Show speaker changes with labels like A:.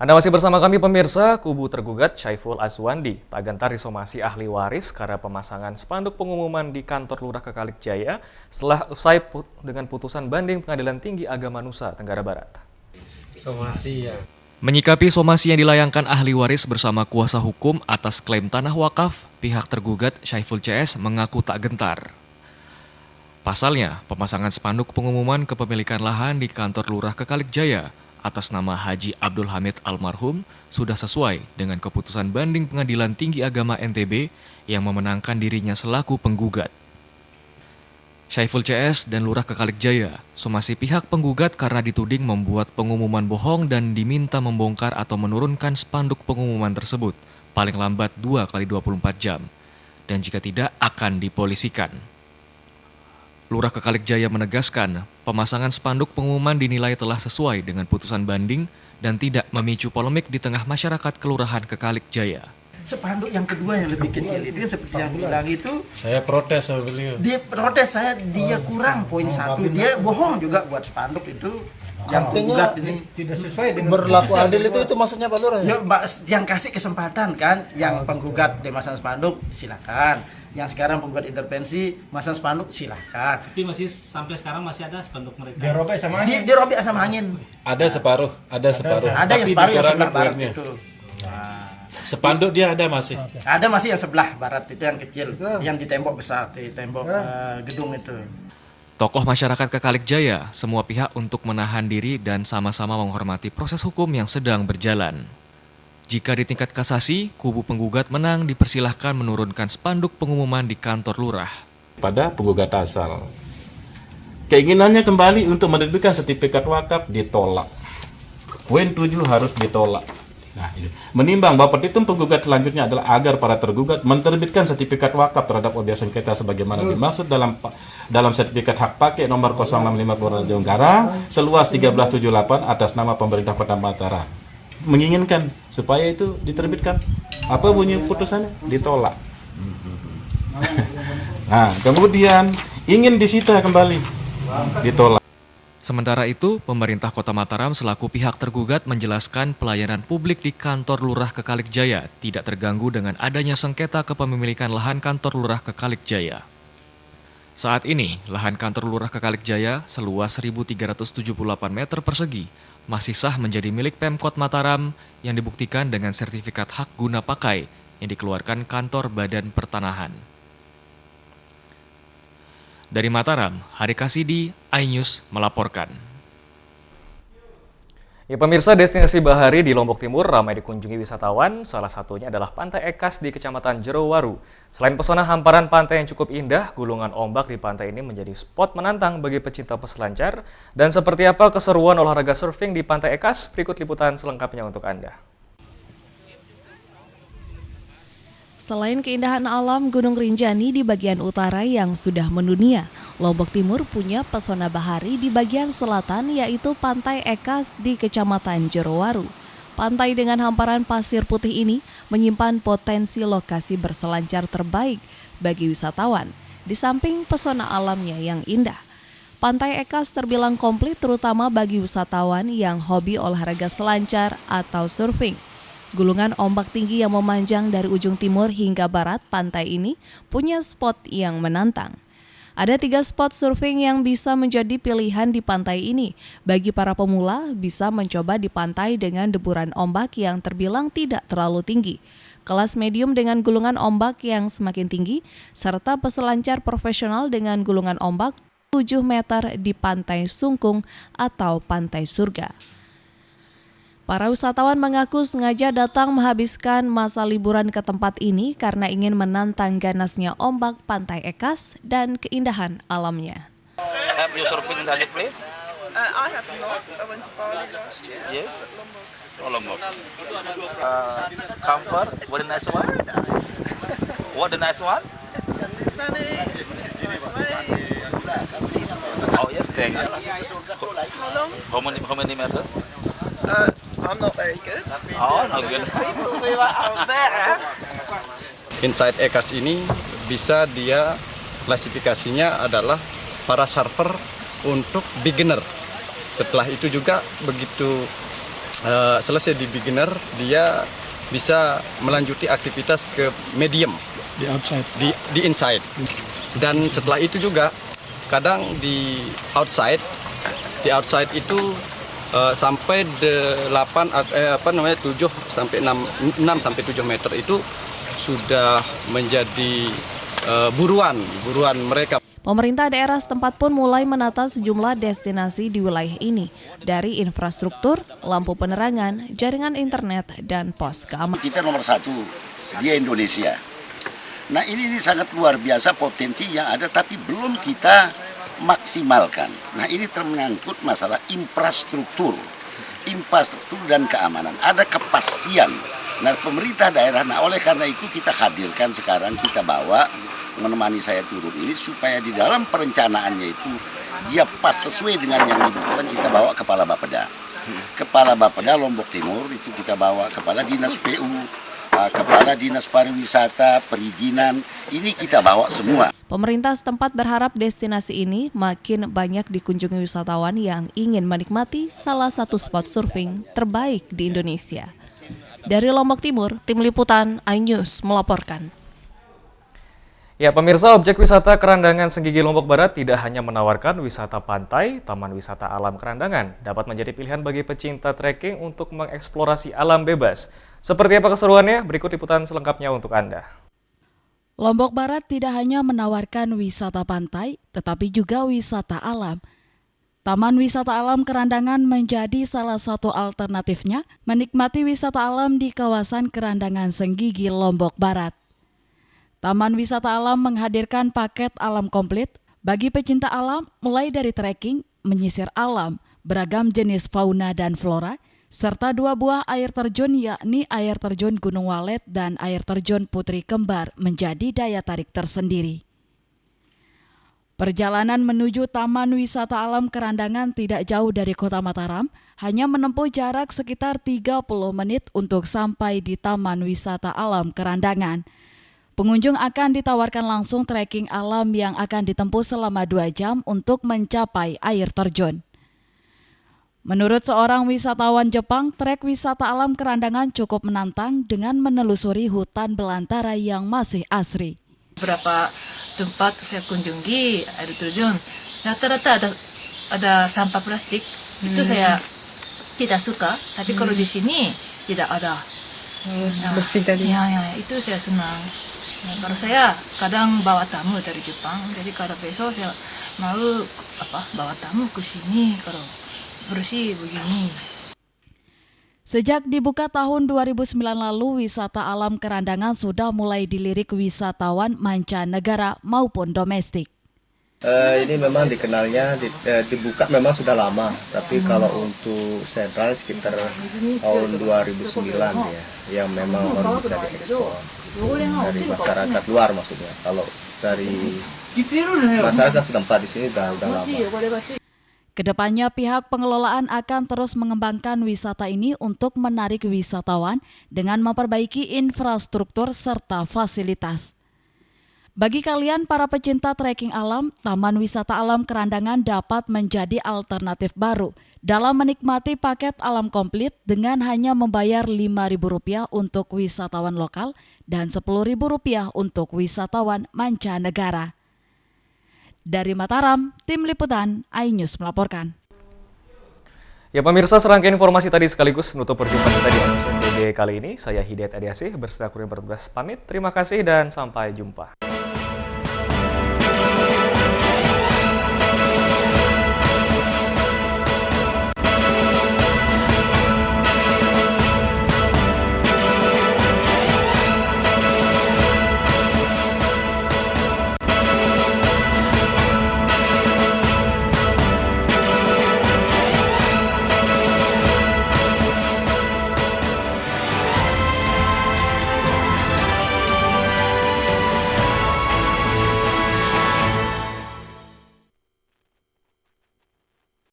A: Anda masih bersama kami pemirsa, kubu tergugat Syaiful Azwandi tak gentar disomasi ahli waris karena pemasangan spanduk pengumuman di kantor Lurah Kekalikjaya setelah usai dengan putusan banding Pengadilan Tinggi Agama Nusa Tenggara Barat.
B: Somasi ya.
A: Menyikapi somasi yang dilayangkan ahli waris bersama kuasa hukum atas klaim tanah wakaf, pihak tergugat Syaiful CS mengaku tak gentar. Pasalnya, pemasangan spanduk pengumuman kepemilikan lahan di kantor Lurah Kekalikjaya atas nama Haji Abdul Hamid Almarhum sudah sesuai dengan keputusan banding Pengadilan Tinggi Agama NTB yang memenangkan dirinya selaku penggugat. Syaiful CS dan Lurah Kekalikjaya somasi pihak penggugat karena dituding membuat pengumuman bohong dan diminta membongkar atau menurunkan spanduk pengumuman tersebut paling lambat 2 kali 24 jam dan jika tidak akan dipolisikan. Lurah Kekalikjaya menegaskan, pemasangan spanduk pengumuman dinilai telah sesuai dengan putusan banding dan tidak memicu polemik di tengah masyarakat Kelurahan Kekalikjaya.
C: Spanduk yang kedua yang lebih kecil itu kan seperti yang bilang itu.
B: Saya protes sama beliau.
C: Dia protes dia kurang poin 1. Dia bohong juga buat spanduk itu. Yang penggugat ini
D: tidak sesuai dengan berlaku adil itu maksudnya Pak Lurah ya?
C: Yang kasih kesempatan kan, yang penggugat dia masang spanduk silakan. Yang sekarang penggugat intervensi masang spanduk silakan.
E: Tapi masih sampai sekarang masih ada spanduk mereka.
D: Dirobek sama angin.
C: Dirobek sama angin.
B: Ada separuh.
C: Ada yang separuh yang sebelah barat itu.
B: Spanduk dia ada masih.
C: Ada masih yang sebelah barat itu yang kecil, yang di tembok besar, di tembok gedung itu.
A: Tokoh masyarakat Kekalikjaya, semua pihak untuk menahan diri dan sama-sama menghormati proses hukum yang sedang berjalan. Jika di tingkat kasasi, kubu penggugat menang dipersilahkan menurunkan spanduk pengumuman di kantor lurah.
F: Pada penggugat asal, keinginannya kembali untuk menerbitkan sertifikat wakaf ditolak. Poin 7 harus ditolak. Nah, menimbang bahwa petitum penggugat selanjutnya adalah agar para tergugat menerbitkan sertifikat wakaf terhadap objek sengketa sebagaimana dimaksud dalam sertifikat hak pakai nomor 065 Kelurahan Jonggara seluas 1378 atas nama pemerintah Kota Mataram. Menginginkan supaya itu diterbitkan. Apa bunyi putusannya? Ditolak. Nah, kemudian ingin disita kembali. Ditolak.
A: Sementara itu, pemerintah Kota Mataram selaku pihak tergugat menjelaskan pelayanan publik di kantor Lurah Kekalikjaya tidak terganggu dengan adanya sengketa kepemilikan lahan kantor Lurah Kekalikjaya. Saat ini, lahan kantor Lurah Kekalikjaya seluas 1.378 meter persegi masih sah menjadi milik Pemkot Mataram yang dibuktikan dengan sertifikat hak guna pakai yang dikeluarkan kantor Badan Pertanahan. Dari Mataram, Hari Kasidi, iNews melaporkan. Ya pemirsa, destinasi bahari di Lombok Timur ramai dikunjungi wisatawan, salah satunya adalah Pantai Ekas di Kecamatan Jerowaru. Selain pesona hamparan pantai yang cukup indah, gulungan ombak di pantai ini menjadi spot menantang bagi pecinta peselancar. Dan seperti apa keseruan olahraga surfing di Pantai Ekas? Berikut liputan selengkapnya untuk Anda.
G: Selain keindahan alam Gunung Rinjani di bagian utara yang sudah mendunia, Lombok Timur punya pesona bahari di bagian selatan yaitu Pantai Ekas di Kecamatan Jerowaru. Pantai dengan hamparan pasir putih ini menyimpan potensi lokasi berselancar terbaik bagi wisatawan, di samping pesona alamnya yang indah. Pantai Ekas terbilang komplit terutama bagi wisatawan yang hobi olahraga selancar atau surfing. Gulungan ombak tinggi yang memanjang dari ujung timur hingga barat pantai ini punya spot yang menantang. Ada 3 spot surfing yang bisa menjadi pilihan di pantai ini. Bagi para pemula, bisa mencoba di pantai dengan deburan ombak yang terbilang tidak terlalu tinggi, kelas medium dengan gulungan ombak yang semakin tinggi, serta peselancar profesional dengan gulungan ombak 7 meter di Pantai Sungkung atau Pantai Surga. Para wisatawan mengaku sengaja datang menghabiskan masa liburan ke tempat ini karena ingin menantang ganasnya ombak Pantai Ekas dan keindahan alamnya.
H: Have you surfing in any place?
I: I have not. I went to Bali last year.
H: Yes. Lombok. Comfort. What a nice one.
I: Very nice.
H: What a nice one.
I: It's sunny. It's nice waves.
H: Oh yes, thank you.
I: How long?
H: How many meters?
I: I'm not very good.
H: Oh, not good.
I: We were out there.
J: Inside Ekas ini bisa dia klasifikasinya adalah para surfer untuk beginner. Setelah itu juga begitu selesai di beginner, dia bisa melanjuti aktivitas ke medium di inside. Dan setelah itu juga kadang di outside itu sampai 7 sampai 6 sampai 7 meter itu sudah menjadi buruan mereka.
G: Pemerintah daerah setempat pun mulai menata sejumlah destinasi di wilayah ini, dari infrastruktur, lampu penerangan, jaringan internet, dan pos keamanan.
K: Kita nomor 1 di Indonesia. Nah ini sangat luar biasa potensi yang ada, tapi belum kita maksimalkan. Nah ini menyangkut masalah infrastruktur dan keamanan. Ada kepastian. Nah pemerintah daerah, nah oleh karena itu kita hadirkan sekarang, kita bawa menemani saya turun ini supaya di dalam perencanaannya itu dia pas sesuai dengan yang dibutuhkan. Kita bawa Kepala Bapeda Lombok Timur, itu kita bawa Kepala Dinas PU, Kepala Dinas Pariwisata, Perizinan, ini kita bawa semua.
G: Pemerintah setempat berharap destinasi ini makin banyak dikunjungi wisatawan yang ingin menikmati salah satu spot surfing terbaik di Indonesia. Dari Lombok Timur, Tim Liputan iNews melaporkan.
A: Ya, pemirsa, objek wisata Kerandangan Senggigi Lombok Barat tidak hanya menawarkan wisata pantai, taman wisata alam Kerandangan dapat menjadi pilihan bagi pecinta trekking untuk mengeksplorasi alam bebas. Seperti apa keseruannya? Berikut liputan selengkapnya untuk Anda.
G: Lombok Barat tidak hanya menawarkan wisata pantai, tetapi juga wisata alam. Taman Wisata Alam Kerandangan menjadi salah satu alternatifnya menikmati wisata alam di kawasan Kerandangan Senggigi Lombok Barat. Taman Wisata Alam menghadirkan paket alam komplit bagi pecinta alam, mulai dari trekking, menyisir alam, beragam jenis fauna dan flora, serta 2 buah air terjun, yakni air terjun Gunung Walet dan air terjun Putri Kembar, menjadi daya tarik tersendiri. Perjalanan menuju Taman Wisata Alam Kerandangan tidak jauh dari Kota Mataram, hanya menempuh jarak sekitar 30 menit untuk sampai di Taman Wisata Alam Kerandangan. Pengunjung akan ditawarkan langsung trekking alam yang akan ditempuh selama 2 jam untuk mencapai air terjun. Menurut seorang wisatawan Jepang, trek wisata alam Kerandangan cukup menantang dengan menelusuri hutan belantara yang masih asri.
L: Beberapa tempat saya kunjungi air terjun, rata-rata ada sampah plastik. Itu saya tidak suka, tapi kalau di sini tidak ada.
M: Bersih tadi.
L: Ya, itu saya senang. Nah, kalau saya kadang bawa tamu dari Jepang, jadi kalau besok saya mau bawa tamu ke sini kalau bersih begini.
G: Sejak dibuka tahun 2009 lalu, wisata alam Kerandangan sudah mulai dilirik wisatawan mancanegara maupun domestik.
D: Ini memang dikenalnya dibuka memang sudah lama, tapi kalau untuk sentral sekitar tahun 2009 ya, yang memang baru bisa diekspor dari masyarakat luar maksudnya. Kalau dari masyarakat setempat di sini sudah lama.
G: Kedepannya pihak pengelolaan akan terus mengembangkan wisata ini untuk menarik wisatawan dengan memperbaiki infrastruktur serta fasilitas. Bagi kalian para pecinta trekking alam, Taman Wisata Alam Kerandangan dapat menjadi alternatif baru dalam menikmati paket alam komplit dengan hanya membayar Rp5.000 untuk wisatawan lokal dan Rp10.000 untuk wisatawan mancanegara. Dari Mataram, Tim Liputan iNews melaporkan.
A: Ya pemirsa, serangkaian informasi tadi sekaligus menutup perjumpaan kita di iNews NTB kali ini. Saya Hidayat Adiasih berserta kru yang bertugas pamit. Terima kasih dan sampai jumpa.